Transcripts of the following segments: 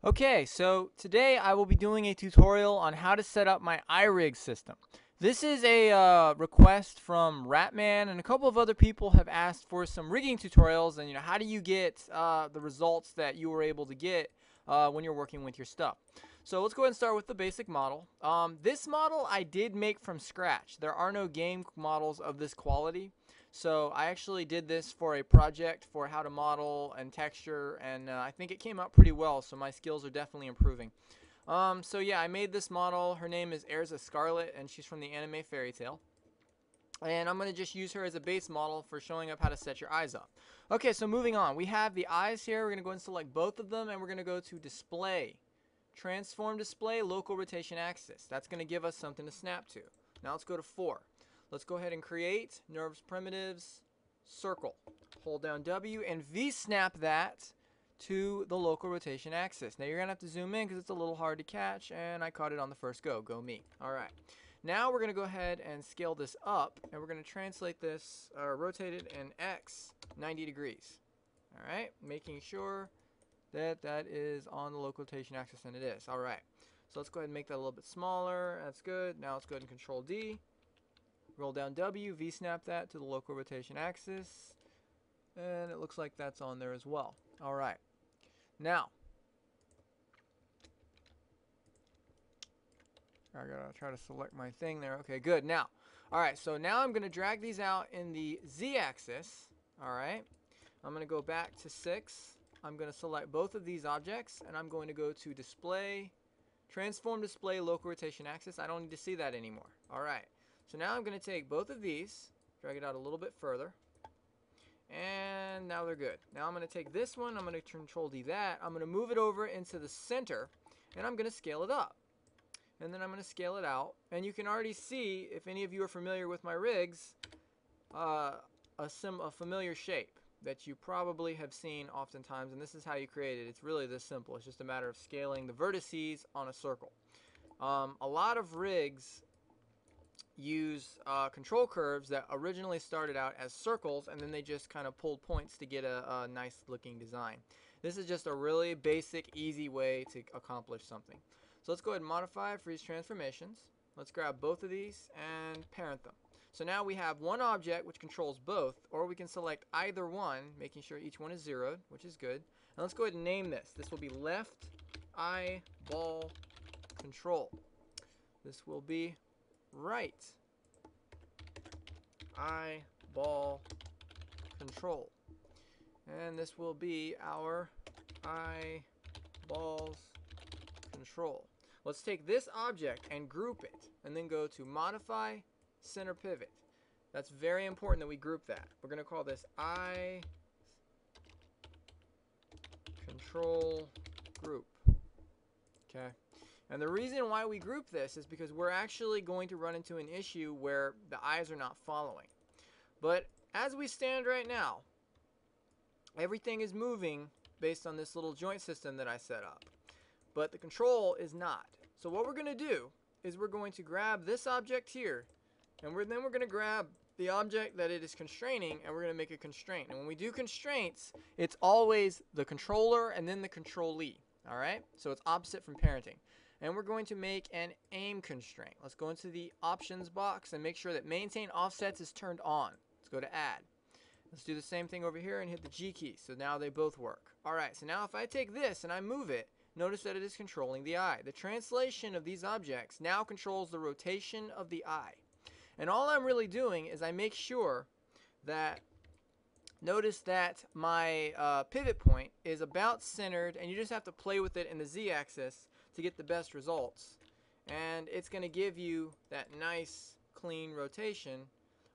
Okay, so today I will be doing a tutorial on how to set up my iRig system. This is a request from Ratman, and a couple of other people have asked for some rigging tutorials and how do you get the results that you were able to get when you're working with your stuff. So let's go ahead and start with the basic model. This model I did make from scratch. There are no game models of this quality. So I actually did this for a project for how to model and texture, and I think it came out pretty well, so my skills are definitely improving. So yeah, I made this model. Her name is Erza Scarlet, and she's from the anime Fairy Tail. And I'm going to just use her as a base model for showing up how to set your eyes up. Okay, so moving on. We have the eyes here. We're going to go and select both of them, and we're going to go to Display. Transform Display, Local Rotation Axis. That's going to give us something to snap to. Now let's go to 4. Let's go ahead and create Nerves Primitives Circle. Hold down W and V-snap that to the local rotation axis. Now you're going to have to zoom in because it's a little hard to catch, and I caught it on the first go. Go me. Alright. Now we're going to go ahead and scale this up, and we're going to translate this, rotate it in X 90 degrees. Alright, making sure that that is on the local rotation axis, and it is. Alright, so let's go ahead and make that a little bit smaller. That's good. Now let's go ahead and Control D. Roll down W, V-snap that to the local rotation axis, and it looks like that's on there as well. Alright, now I gotta try to select my thing there. Okay, good. Now, alright, so now I'm gonna drag these out in the Z-axis. Alright, I'm gonna go back to 6. I'm gonna select both of these objects, and I'm going to go to Display, Transform Display, Local Rotation Axis. I don't need to see that anymore. Alright, so now I'm going to take both of these, drag it out a little bit further, and now they're good. Now I'm going to take this one, I'm going to Control D that, I'm going to move it over into the center, and I'm going to scale it up. And then I'm going to scale it out, and you can already see, if any of you are familiar with my rigs, a familiar shape that you probably have seen oftentimes, and this is how you create it. It's really this simple. It's just a matter of scaling the vertices on a circle. A lot of rigs use control curves that originally started out as circles, and then they just kind of pulled points to get a nice looking design. This is just a really basic, easy way to accomplish something. So let's go ahead and modify freeze transformations. Let's grab both of these and parent them. So now we have one object which controls both, or we can select either one, making sure each one is zeroed, which is good. And let's go ahead and name this. This will be left eyeball control. This will be right eyeball control. And this will be our eyeballs control. Let's take this object and group it, and then go to Modify, Center Pivot. That's very important that we group that. We're going to call this eye control group. Okay. And the reason why we group this is because we're actually going to run into an issue where the eyes are not following. But as we stand right now, everything is moving based on this little joint system that I set up. But the control is not. So what we're going to do is we're going to grab this object here, and then we're going to grab the object that it is constraining, and we're going to make a constraint. And when we do constraints, it's always the controller and then the controllee. Alright? So it's opposite from parenting. And we're going to make an aim constraint. Let's go into the options box and make sure that maintain offsets is turned on. Let's go to add. Let's do the same thing over here and hit the G key. So now they both work. Alright, so now if I take this and I move it, notice that it is controlling the eye. The translation of these objects now controls the rotation of the eye. And all I'm really doing is I make sure that, notice that my pivot point is about centered, and you just have to play with it in the Z-axis to get the best results. And it's going to give you that nice, clean rotation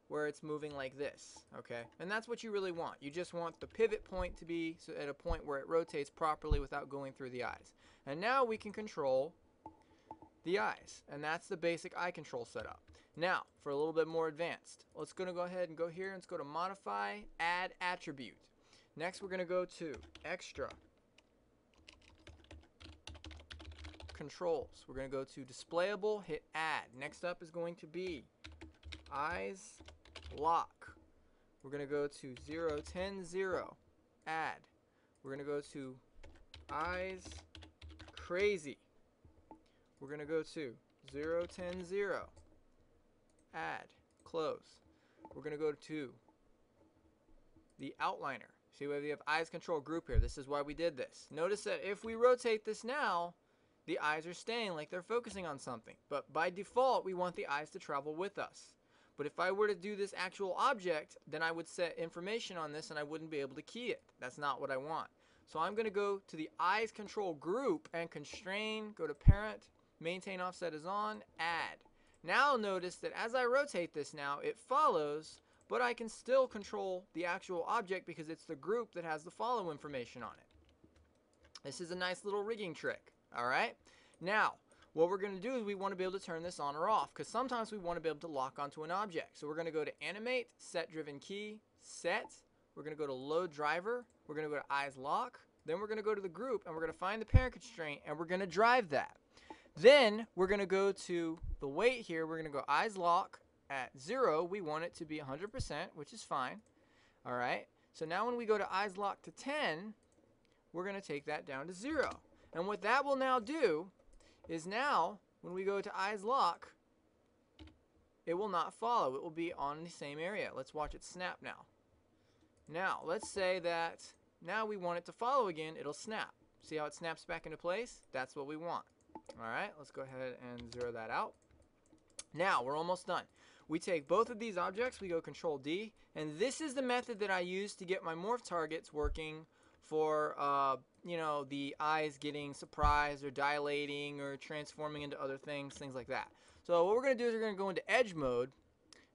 where it's moving like this, okay? And that's what you really want. You just want the pivot point to be at a point where it rotates properly without going through the eyes. And now we can control the eyes, and that's the basic eye control setup. Now, for a little bit more advanced, let's go ahead and go here and let's go to Modify, Add Attribute. Next, we're going to go to Extra Controls. We're going to go to Displayable, hit Add. Next up is going to be Eyes Lock. We're going to go to 0, 10, 0, Add. We're going to go to Eyes crazy, we're going to go to 0, 10, 0. Add, close. We're going to go to the outliner. See, we have eyes control group here. This is why we did this. Notice that if we rotate this now, the eyes are staying like they're focusing on something. But by default, we want the eyes to travel with us. But if I were to do this actual object, then I would set information on this and I wouldn't be able to key it. That's not what I want. So I'm going to go to the eyes control group and constrain, go to parent, maintain offset is on, add. Now notice that as I rotate this now, it follows, but I can still control the actual object because it's the group that has the follow information on it. This is a nice little rigging trick. Alright? Now, what we're going to do is we want to be able to turn this on or off because sometimes we want to be able to lock onto an object. So we're going to go to animate, set driven key, set. We're going to go to load driver. We're going to go to eyes lock. Then we're going to go to the group and we're going to find the parent constraint and we're going to drive that. Then we're going to go to the weight here. We're going to go eyes lock at 0. We want it to be 100%, which is fine. Alright? So now when we go to eyes lock to 10, we're going to take that down to 0. And what that will now do is now, when we go to eyes lock, it will not follow. It will be on the same area. Let's watch it snap now. Now, let's say that now we want it to follow again. It'll snap. See how it snaps back into place? That's what we want. Alright, let's go ahead and zero that out. Now, we're almost done. We take both of these objects, we go Control D, and this is the method that I use to get my morph targets working for the eyes getting surprised or dilating or transforming into other things like that. So what we're going to do is we're going to go into edge mode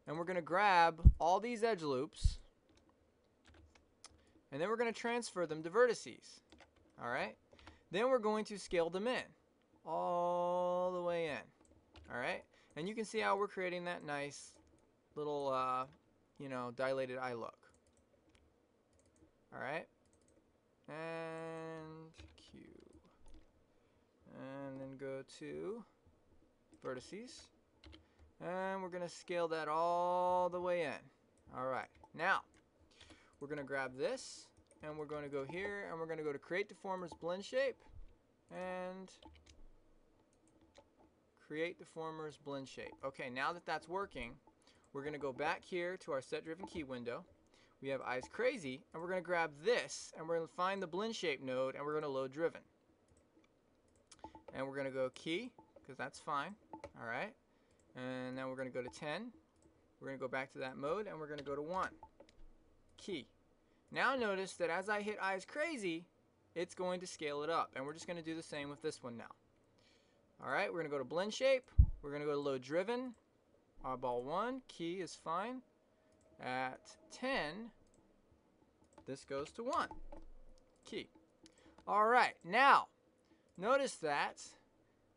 and we're going to grab all these edge loops and then we're going to transfer them to vertices. Alright? Then we're going to scale them in all the way in. Alright? And you can see how we're creating that nice little dilated eye look. Alright? And Q. And then go to vertices. And we're going to scale that all the way in. Alright. Now, we're going to grab this. And we're going to go here. And we're going to go to Create Deformers Blend Shape. And Create Deformers Blend Shape. Okay, now that that's working, we're going to go back here to our Set Driven Key window. We have eyes crazy, and we're going to grab this, and we're going to find the blend shape node, and we're going to load driven. And we're going to go key, because that's fine. Alright. And then we're going to go to 10. We're going to go back to that mode, and we're going to go to 1. Key. Now notice that as I hit eyes crazy, it's going to scale it up. And we're just going to do the same with this one now. Alright, we're going to go to blend shape. We're going to go to load driven. Oddball 1. Key is fine. At 10, this goes to 1. Key. Alright, now, notice that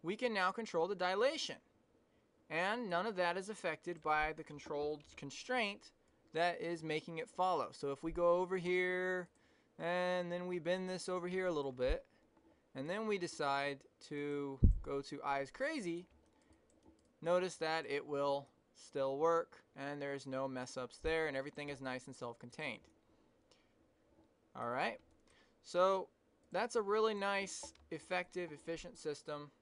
we can now control the dilation. And none of that is affected by the controlled constraint that is making it follow. So if we go over here, and then we bend this over here a little bit, and then we decide to go to eyes crazy, notice that it will still work and there's no mess ups there and everything is nice and self-contained. Alright, so that's a really nice, effective, efficient system.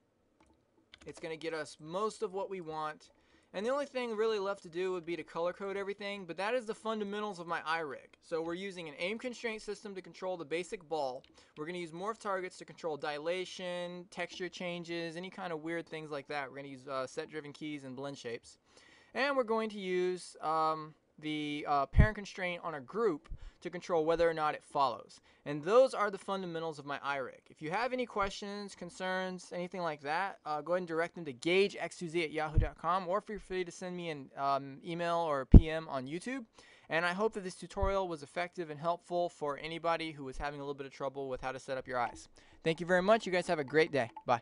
It's going to get us most of what we want, and the only thing really left to do would be to color code everything, but that is the fundamentals of my iRig. So we're using an aim constraint system to control the basic ball. We're going to use morph targets to control dilation, texture changes, any kind of weird things like that. We're going to use set driven keys and blend shapes. And we're going to use the parent constraint on a group to control whether or not it follows. And those are the fundamentals of my iRig. If you have any questions, concerns, anything like that, go ahead and direct them to gagex2z@yahoo.com, or feel free to send me an email or PM on YouTube. And I hope that this tutorial was effective and helpful for anybody who was having a little bit of trouble with how to set up your eyes. Thank you very much. You guys have a great day. Bye.